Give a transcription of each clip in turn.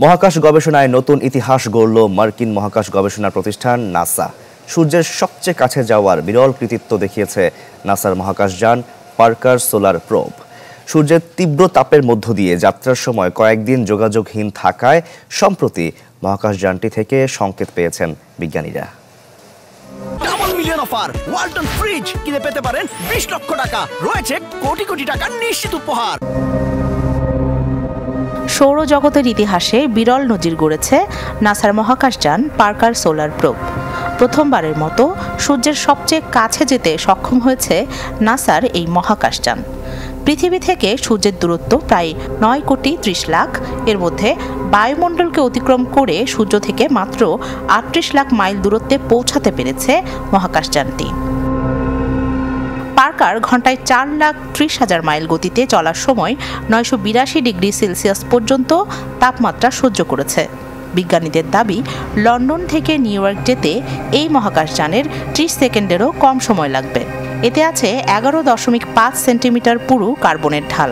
মহাকাশ গবেষণায় নতুন ইতিহাস গড়ল মার্কিন মহাকাশ গবেষণা প্রতিষ্ঠান নাসা। সূর্যের সবচেয়ে কাছে যাওয়ার বিরল কৃতিত্ব দেখিয়েছে নাসার মহাকাশযান পার্কার সোলার প্রোব। সূর্যের তীব্র তাপের মধ্য দিয়ে যাত্রার সময় কয়েকদিন যোগাযোগহীন থাকায় সম্প্রতি মহাকাশযানটি থেকে সংকেত পেয়েছেন বিজ্ঞানীরা। Double million offer Walton fridge কিনে পেতে পারেন 20 লক্ষ টাকা, রয়েছে কোটি কোটি টাকার নিশ্চিত উপহার। সৌরজগতের ইতিহাসে বিরল নজির গড়েছে নাসার মহাকাশযান পার্কার সোলার প্রোব। প্রথমবারের মতো সূর্যের সবচেয়ে কাছে যেতে সক্ষম হয়েছে নাসার এই মহাকাশযান। পৃথিবী থেকে সূর্যের দূরত্ব প্রায় 9,30,00,000। এর মধ্যে বায়ুমণ্ডলকে অতিক্রম করে সূর্য থেকে মাত্র 38 লাখ মাইল দূরত্বে পৌঁছাতে পেরেছে মহাকাশযানটি। পার্কার ঘন্টায় 4,30,000 মাইল গতিতে চলার সময় 982 ডিগ্রি সেলসিয়াস পর্যন্ত তাপমাত্রা সহ্য করেছে। বিজ্ঞানীদের দাবি, লন্ডন থেকে নিউ ইয়র্ক যেতে এই মহাকাশযানের 30 সেকেন্ডেরও কম সময় লাগবে। এতে আছে 11.5 সেন্টিমিটার পুরু কার্বনের ঢাল।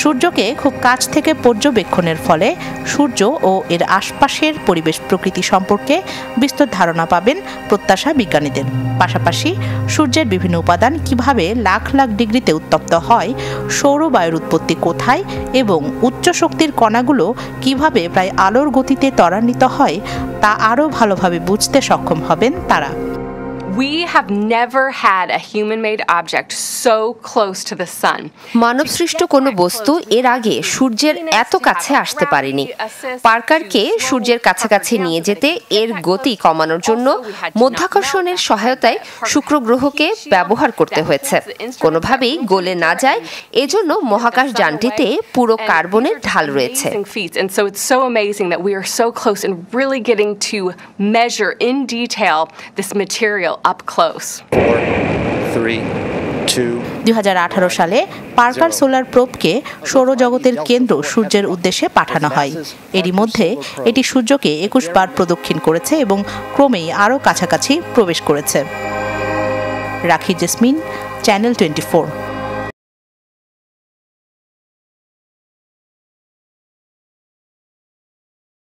সূর্যকে খুব কাছ থেকে পর্যবেক্ষণের ফলে সূর্য ও এর আশপাশের পরিবেশ প্রকৃতি সম্পর্কে বিস্তর ধারণা পাবেন প্রত্যাশা বিজ্ঞানীদের। পাশাপাশি সূর্যের বিভিন্ন উপাদান কিভাবে লাখ লাখ ডিগ্রিতে উত্তপ্ত হয়, সৌর বায়ুর উৎপত্তি কোথায় এবং উচ্চ শক্তির কণাগুলো কিভাবে প্রায় আলোর গতিতে ত্বরান্বিত হয় তা আরও ভালোভাবে বুঝতে সক্ষম হবেন তারা। We have never had a human-made object so close to the sun. মানবসৃষ্ট কোনো বস্তু এর আগে সূর্যের এত কাছে আসতে পারেনি। পার্কারকে সূর্যের কাছাকাছি নিয়ে যেতে এর গতি কমানোর জন্য মাধ্যাকর্ষণের সহায়তায় শুক্র গ্রহকে ব্যবহার করতে হয়েছে। কোনোভাবেই গলে না যায়, এজন্য মহাকাশ যানটিতে পুরো কার্বনের ঢাল রয়েছে। And so it's so amazing that we are so close and really getting to measure in detail this material up close. 4, 3, 2. 2018 সালে পার্কার সোলার প্রোবকে সৌরজগতের কেন্দ্র সূর্যের উদ্দেশ্যে পাঠানো হয়। এরই মধ্যে এটি সূর্যকে 21 বার প্রদক্ষিণ করেছে এবং ক্রমেই আরও কাছাকাছি প্রবেশ করেছে। রাখি জেসমিন, চ্যানেল 24।